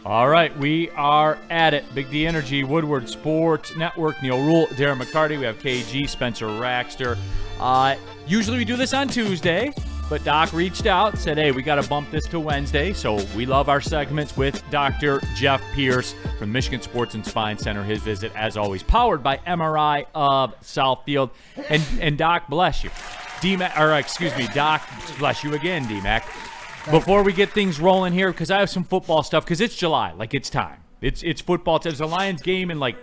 All right, we are at it. Big D Energy, Woodward Sports Network, Neil Rule, Darren McCarty. We have KG, Spencer Raxter. Usually we do this on Tuesday, but Doc reached out, said, hey, we got to bump this to Wednesday. So we love our segments with Dr. Jeff Pierce from Michigan Sports and Spine Center. His visit, as always, powered by Amon-Ra of Southfield. And Doc, bless you. Doc, bless you again, D-Mac. Before we get things rolling here, because I have some football stuff, because it's July, like it's time. It's football. There's a Lions game in like.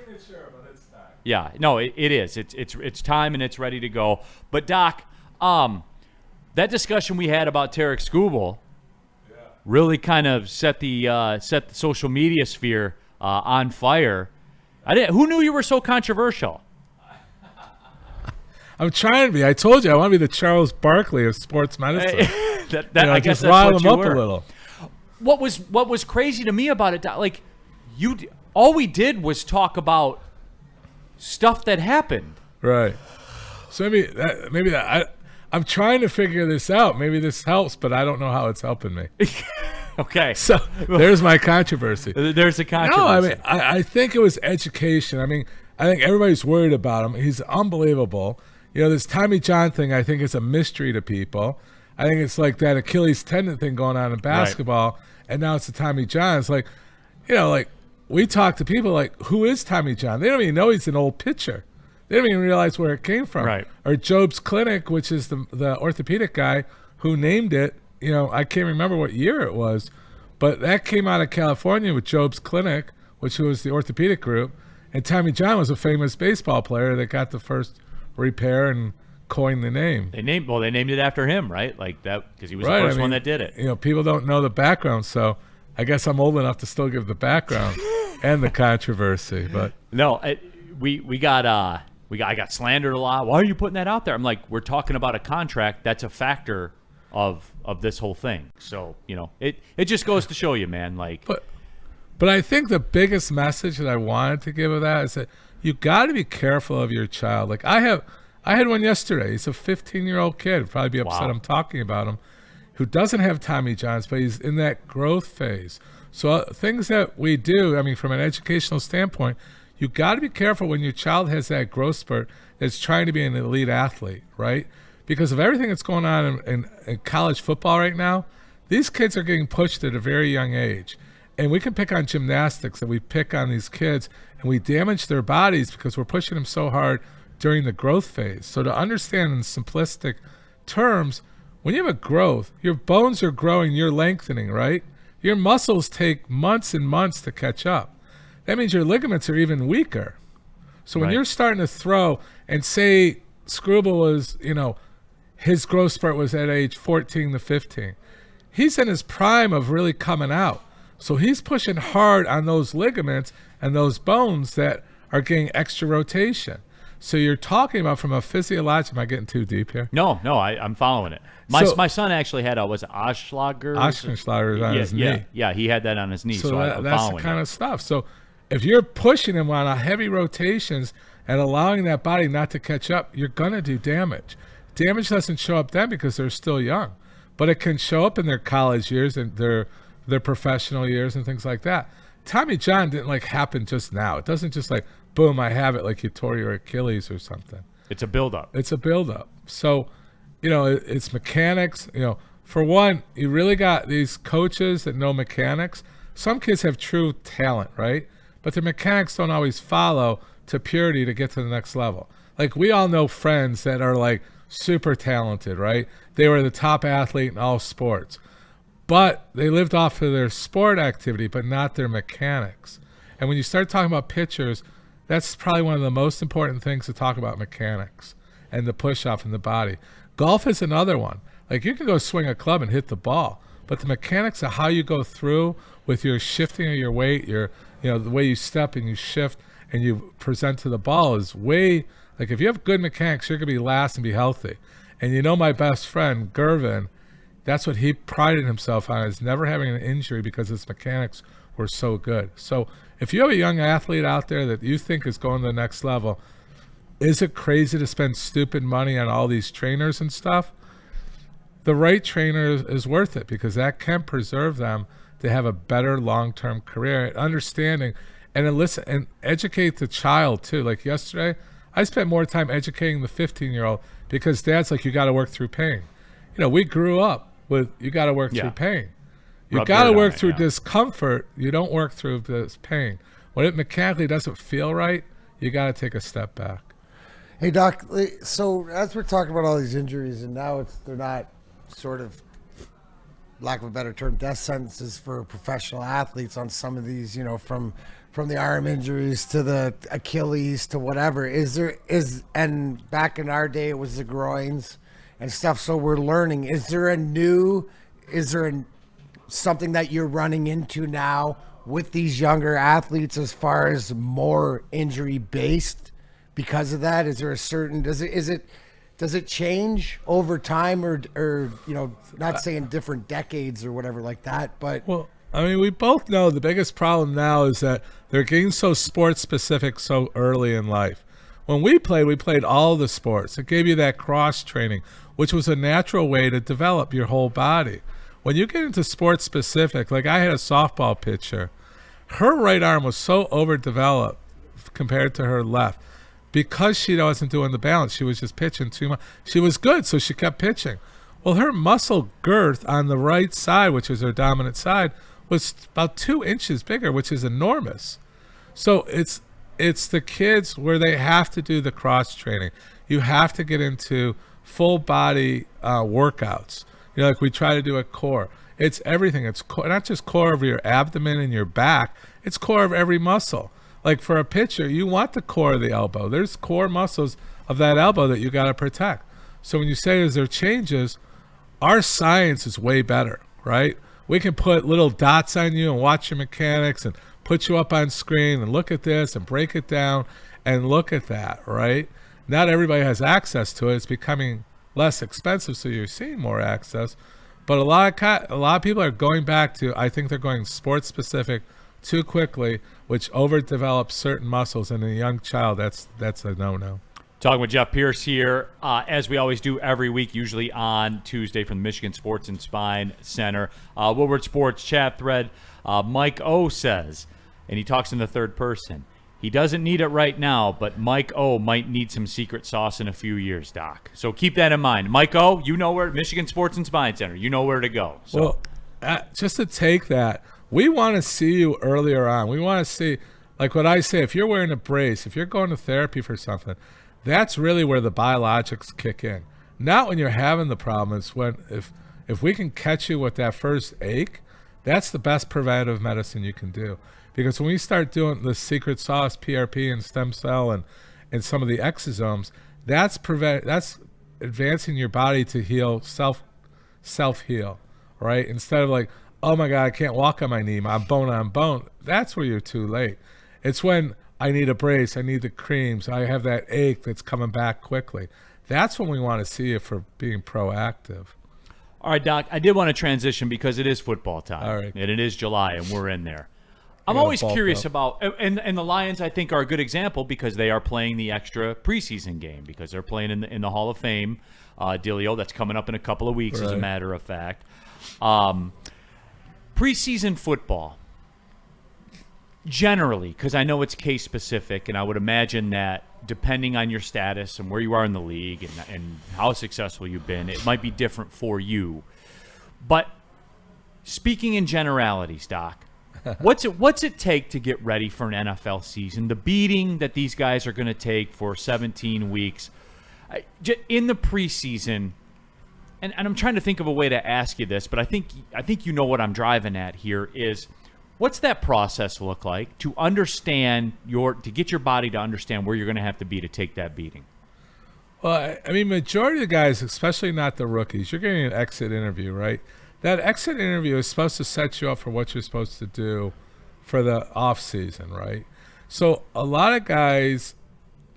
Yeah, no, it is. It's time and it's ready to go. But Doc, that discussion we had about Tarek Skubal really kind of set the social media sphere on fire. Who knew you were so controversial? I'm trying to be. I told you I want to be the Charles Barkley of sports medicine. I guess just rile that's them what up you were. a little. What was crazy to me about it, like all we did was talk about stuff that happened. Right. So I'm trying to figure this out. Maybe this helps, but I don't know how it's helping me. Okay. So there's my controversy. There's a controversy. No, I mean, I think it was education. I mean, I think everybody's worried about him. He's unbelievable. This Tommy John thing, I think, is a mystery to people. I think it's like that Achilles tendon thing going on in basketball, right. And now it's the Tommy John. It's like, like we talk to people like, who is Tommy John? They don't even know he's an old pitcher. They don't even realize where it came from. Right. Or Job's Clinic, which is the orthopedic guy who named it. I can't remember what year it was, but that came out of California with Job's Clinic, which was the orthopedic group. And Tommy John was a famous baseball player that got the first repair and coined the name. They named it after him, right? Like that, because he was the first one that did it. People don't know the background, so I guess I'm old enough to still give the background and the controversy. But no, I got slandered a lot. Why are you putting that out there? I'm like, we're talking about a contract that's a factor of this whole thing. So it just goes to show you, man. Like, but I think the biggest message that I wanted to give of that is that you got to be careful of your child. Like I had one yesterday. He's a 15-year-old kid. He'd probably be upset I'm talking about him, who doesn't have Tommy Johns, but he's in that growth phase. So things that we do, I mean, from an educational standpoint, you got to be careful when your child has that growth spurt that's trying to be an elite athlete, right? Because of everything that's going on in college football right now, these kids are getting pushed at a very young age. And we can pick on gymnastics, and we pick on these kids, and we damage their bodies because we're pushing them so hard during the growth phase. So to understand in simplistic terms, when you have a growth, your bones are growing, you're lengthening, right? Your muscles take months and months to catch up. That means your ligaments are even weaker. So when you're starting to throw, and say Skubal was, his growth spurt was at age 14 to 15. He's in his prime of really coming out. So he's pushing hard on those ligaments and those bones that are getting extra rotation. So you're talking about from a physiological. Am I getting too deep here? No, I'm following it. My son actually had was it Oschlager? Oschlager on his knee. Yeah, he had that on his knee. So that's the kind of stuff. So if you're pushing him on a heavy rotations and allowing that body not to catch up, you're going to do damage. Damage doesn't show up then because they're still young, but it can show up in their college years and their professional years and things like that. Tommy John didn't happen just now. It doesn't just boom, I have it like you tore your Achilles or something. It's a buildup. So, it's mechanics. For one, you really got these coaches that know mechanics. Some kids have true talent, right? But their mechanics don't always follow to purity to get to the next level. Like we all know friends that are super talented, right? They were the top athlete in all sports. But they lived off of their sport activity, but not their mechanics. And when you start talking about pitchers, that's probably one of the most important things to talk about, mechanics and the push-off in the body. Golf is another one. You can go swing a club and hit the ball, but the mechanics of how you go through with your shifting of your weight, the way you step and you shift and you present to the ball is way, if you have good mechanics, you're going to be last and be healthy. And my best friend, Gervin, that's what he prided himself on, is never having an injury because his mechanics were so good. So if you have a young athlete out there that you think is going to the next level, is it crazy to spend stupid money on all these trainers and stuff? The right trainer is worth it because that can preserve them to have a better long-term career and understanding, and then listen and educate the child too. Like yesterday, I spent more time educating the 15-year-old because dad's like, you got to work through pain. We grew up with, you got to work through pain. You got to work through discomfort. You don't work through this pain. When it mechanically doesn't feel right, you got to take a step back. Hey, Doc, so as we're talking about all these injuries, and now they're not sort of, lack of a better term, death sentences for professional athletes on some of these, from the arm injuries to the Achilles to whatever. And back in our day, it was the groins and stuff. So we're learning. Is there something that you're running into now with these younger athletes as far as more injury based because of that? Is there a certain, does it change over time or not saying different decades or whatever like that, but well, I mean, we both know the biggest problem now is that they're getting so sports specific so early in life. When we played all the sports. It gave you that cross training, which was a natural way to develop your whole body. When you get into sports specific, like I had a softball pitcher, her right arm was so overdeveloped compared to her left because she wasn't doing the balance. She was just pitching too much. She was good, so she kept pitching. Well, her muscle girth on the right side, which is her dominant side, was about 2 inches bigger, which is enormous. So it's the kids where they have to do the cross training. You have to get into full body workouts. Like we try to do a core. It's everything. It's not just core of your abdomen and your back. It's core of every muscle. Like for a pitcher, you want the core of the elbow. There's core muscles of that elbow that you got to protect. So when you say is there changes, our science is way better, right? We can put little dots on you and watch your mechanics and put you up on screen and look at this and break it down and look at that, right? Not everybody has access to it. It's becoming less expensive, so you're seeing more access. But a lot of people are going back to, I think they're going sports specific too quickly, which overdevelops certain muscles in a young child. That's a no-no. Talking with Jeff Pierce here, as we always do every week, usually on Tuesday from the Michigan Sports and Spine Center. Woodward Sports chat thread, Mike O says, and he talks in the third person, he doesn't need it right now, but Mike O might need some secret sauce in a few years, Doc. So keep that in mind. Mike O, you know where, Michigan Sports and Spine Center, you know where to go. So. Well, just to take that, we want to see you earlier on. We want to see, like what I say, if you're wearing a brace, if you're going to therapy for something, that's really where the biologics kick in. Not when you're having the problem. It's when if we can catch you with that first ache, that's the best preventative medicine you can do. Because when we start doing the secret sauce, PRP and stem cell and some of the exosomes, that's advancing your body to heal, self-heal, right? Instead of like, oh my God, I can't walk on my knee, I'm bone on bone. That's where you're too late. It's when I need a brace, I need the creams, I have that ache that's coming back quickly. That's when we want to see you for being proactive. All right, Doc, I did want to transition because it is football time. All right. And it is July, and we're in there. I'm always curious about, and the Lions, I think, are a good example because they are playing the extra preseason game because they're playing in the Hall of Fame dealio that's coming up in a couple of weeks, as a matter of fact. Preseason football, generally, because I know it's case specific, and I would imagine that depending on your status and where you are in the league and how successful you've been, it might be different for you. But speaking in generalities, Doc, what's it take to get ready for an NFL season? The beating that these guys are going to take for 17 weeks in the preseason, and I'm trying to think of a way to ask you this, but I think you know what I'm driving at here is, what's that process look like to understand to get your body to understand where you're going to have to be to take that beating? Well, I mean, majority of the guys, especially not the rookies, you're getting an exit interview, right? That exit interview is supposed to set you up for what you're supposed to do for the off season, right? So a lot of guys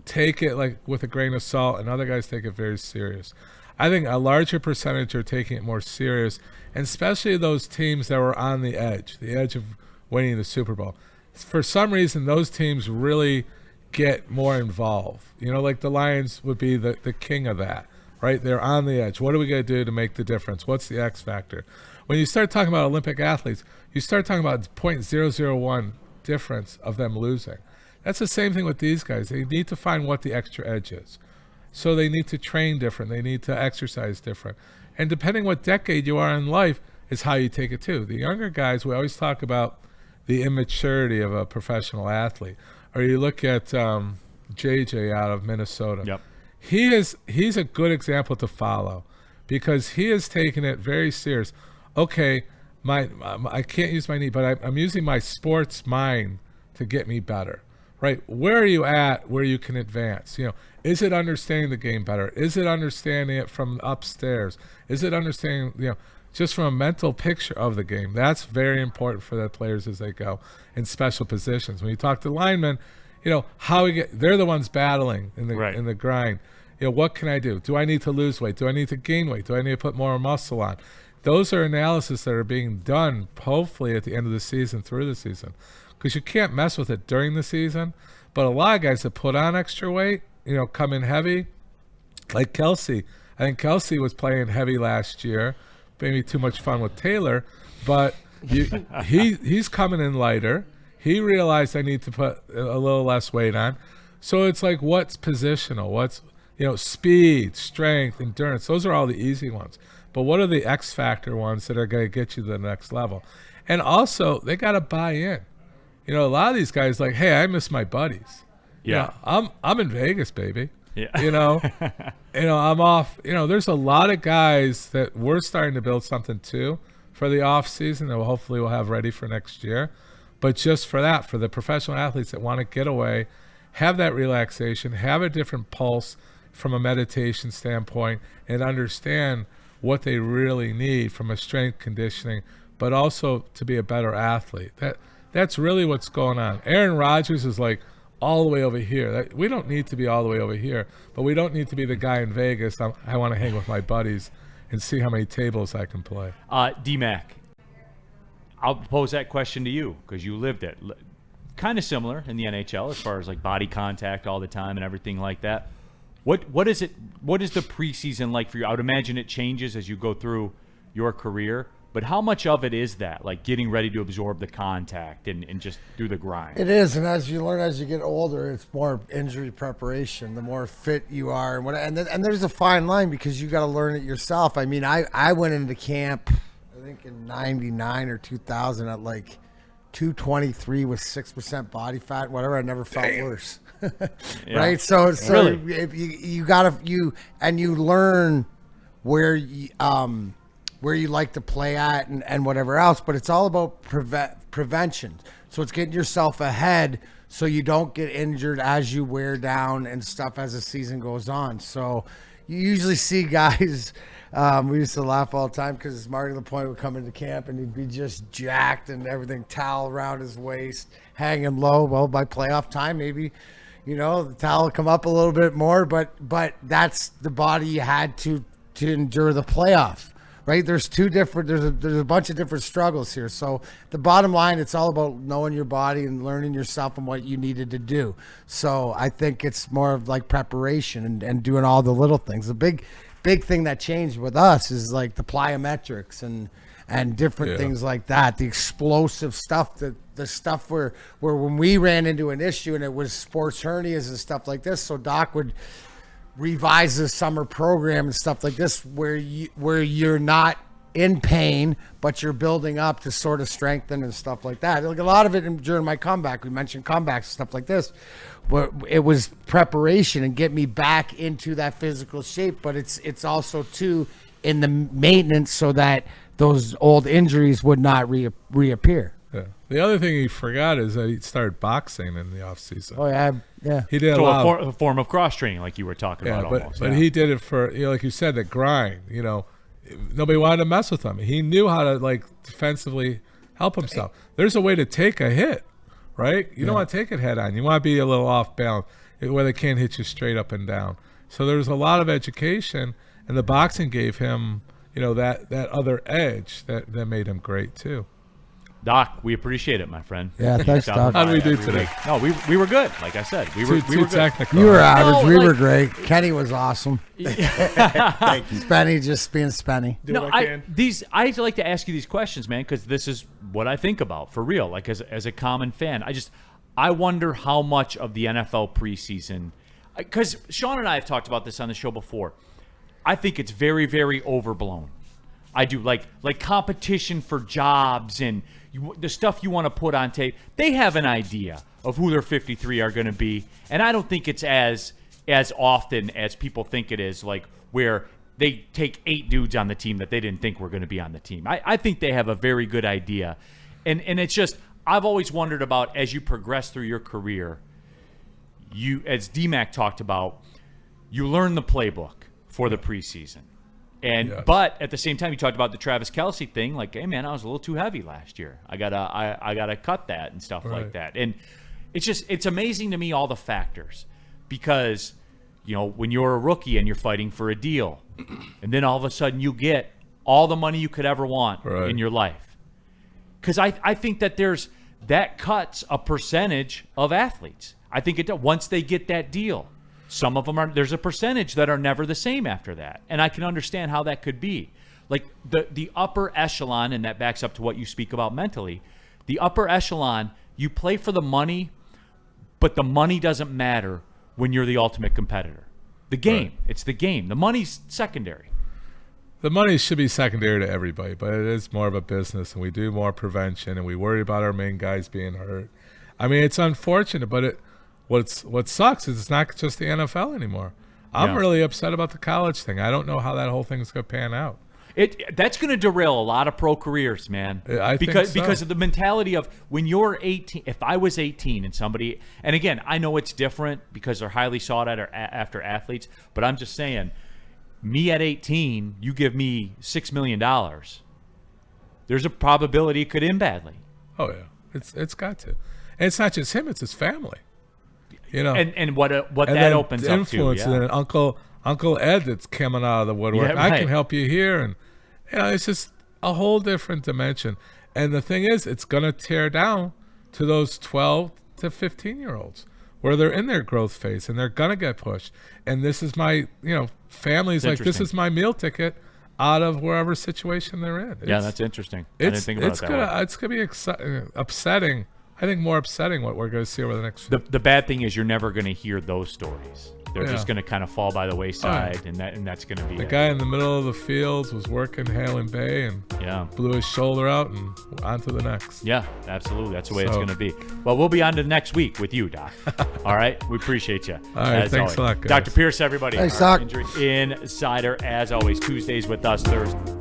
take it like with a grain of salt, and other guys take it very serious. I think a larger percentage are taking it more serious, and especially those teams that were on the edge of winning the Super Bowl. For some reason, those teams really get more involved. Like the Lions would be the king of that, right? They're on the edge. What are we going to do to make the difference? What's the X factor? when you start talking about Olympic athletes, you start talking about 0.001 difference of them losing. That's the same thing with these guys. They need to find what the extra edge is. So they need to train different. They need to exercise different. And depending what decade you are in life is how you take it too. The younger guys, we always talk about the immaturity of a professional athlete. Or you look at JJ out of Minnesota. Yep. He's a good example to follow because he has taken it very serious. Okay, I can't use my knee, but I'm using my sports mind to get me better. Right? Where are you at where you can advance? Is it understanding the game better? Is it understanding it from upstairs? Is it understanding, just from a mental picture of the game? That's very important for the players as they go in special positions. When you talk to linemen, they're the ones battling in the grind. What can I do? Do I need to lose weight? Do I need to gain weight? Do I need to put more muscle on? Those are analysis that are being done hopefully at the end of the season, through the season. Because you can't mess with it during the season. But a lot of guys that put on extra weight, come in heavy, like Kelsey. I think Kelsey was playing heavy last year, maybe too much fun with Taylor, but he's coming in lighter. He realized I need to put a little less weight on. So it's like, what's positional? What's, speed, strength, endurance. Those are all the easy ones. But what are the X factor ones that are going to get you to the next level? And also, they got to buy in. A lot of these guys like, hey, I miss my buddies. Yeah. I'm in Vegas, baby. Yeah. I'm off. There's a lot of guys that we're starting to build something too for the off season that hopefully we'll have ready for next year. But just for the professional athletes that want to get away, have that relaxation, have a different pulse from a meditation standpoint, and understand what they really need from a strength conditioning, but also to be a better athlete. That's really what's going on. Aaron Rodgers is like all the way over here. We don't need to be all the way over here, but we don't need to be the guy in Vegas. I want to hang with my buddies and see how many tables I can play. D-Mac, I'll pose that question to you because you lived it. Kind of similar in the NHL as far as like body contact all the time and everything like that. What is it? What is the preseason like for you? I would imagine it changes as you go through your career. But how much of it is that, like getting ready to absorb the contact and just do the grind? It is, and as you learn as you get older, it's more injury preparation. The more fit you are, and there's a fine line because you got to learn it yourself. I mean, I went into camp, I think in '99 or 2000 at like 223 with 6% body fat, whatever. I never felt worse. Yeah. Right? So Really? if you learn where you like to play at and whatever else, but it's all about prevention. So it's getting yourself ahead so you don't get injured as you wear down and stuff as the season goes on. So you usually see guys, we used to laugh all the time because Marty LaPointe would come into camp and he'd be just jacked and everything, towel around his waist, hanging low. Well, by playoff time, maybe, the towel would come up a little bit more, but that's the body you had to endure the playoff. Right, there's a bunch of different struggles here. So the bottom line, it's all about knowing your body and learning yourself and what you needed to do. So I think it's more of like preparation and doing all the little things. The big thing that changed with us is like the plyometrics and different things like that. The explosive stuff, the stuff where when we ran into an issue and it was sports hernias and stuff like this, so Doc would revise the summer program and stuff like this where you're not in pain but you're building up to sort of strengthen and stuff like that. Like a lot of it during my comeback, we mentioned comebacks and stuff like this, but it was preparation and get me back into that physical shape, but it's also too in the maintenance so that those old injuries would not reappear. Yeah. The other thing he forgot is that he started boxing in the off season. Oh yeah. He did a form of cross training, like you were talking about. But he did it for like you said, the grind. Nobody wanted to mess with him. He knew how to like defensively help himself. There's a way to take a hit, right? You don't want to take it head on. You want to be a little off balance where they can't hit you straight up and down. So there's a lot of education, and the boxing gave him, that other edge that made him great too. Doc, we appreciate it, my friend. Yeah, thanks, Doc. How did we do Every today? week. No, we were good. Like I said, we were Too good. technical. You were average. No, We like- were great. Kenny was awesome. Spenny just being Spenny. No, what I can. I like to ask you these questions, man, because this is what I think about for real. Like as a common fan, I wonder how much of the NFL preseason, because Sean and I have talked about this on the show before. I think it's very, very overblown. I do like competition for jobs and the stuff you want to put on tape. They have an idea of who their 53 are going to be, and I don't think it's as often as people think it is. Like where they take 8 dudes on the team that they didn't think were going to be on the team. I think they have a very good idea, and it's just I've always wondered about as you progress through your career. You, as DMAC talked about, you learn the playbook for the preseason. And Yes. but at the same time, you talked about the Travis Kelce thing. Like, hey man, I was a little too heavy last year. I gotta cut that and stuff like Right. that. And it's amazing to me all the factors because when you're a rookie and you're fighting for a deal, and then all of a sudden you get all the money you could ever want Right. in your life. Because I think that that cuts a percentage of athletes. I think once they get that deal. Some of them there's a percentage that are never the same after that. And I can understand how that could be. Like the upper echelon, and that backs up to what you speak about mentally, the upper echelon, you play for the money, but the money doesn't matter when you're the ultimate competitor. The game, Right. It's the game. The money's secondary. The money should be secondary to everybody, but it is more of a business, and we do more prevention, and we worry about our main guys being hurt. I mean, it's unfortunate, but what sucks is it's not just the NFL anymore. I'm Yeah. really upset about the college thing. I don't know how that whole thing's going to pan out. That's going to derail a lot of pro careers, man. I think so. Because of the mentality of when you're 18. If I was 18 and somebody, and again, I know it's different because they're highly sought after athletes, but I'm just saying, me at 18, you give me $6 million. There's a probability it could end badly. Oh yeah, it's got to. And it's not just him; it's his family. And what And that then opens the up influence, to. Yeah. and then Uncle Ed that's coming out of the woodwork. Yeah, I right. can help you here, and it's just a whole different dimension. And the thing is, it's going to tear down to those 12 to 15-year-olds where they're in their growth phase and they're going to get pushed. And this is my, family's like, this interesting. is my meal ticket out of wherever situation they're in. Yeah, that's interesting. I didn't think about it that way. It's going to be upsetting. I think more upsetting what we're going to see over the next few. The bad thing is you're never going to hear those stories. They're Yeah. just going to kind of fall by the wayside, and that's going to be The it. guy in the middle of the fields was working Halen Bay and Yeah. blew his shoulder out and on to the next. Yeah, absolutely. That's the way it's So- going to be. Well, we'll be on to next week with you, Doc. All right? We appreciate you. All right, thanks a lot, guys. Dr. Pierce, everybody. Thanks, Our Doc. Injury Insider, as always, Tuesdays with us, Thursday.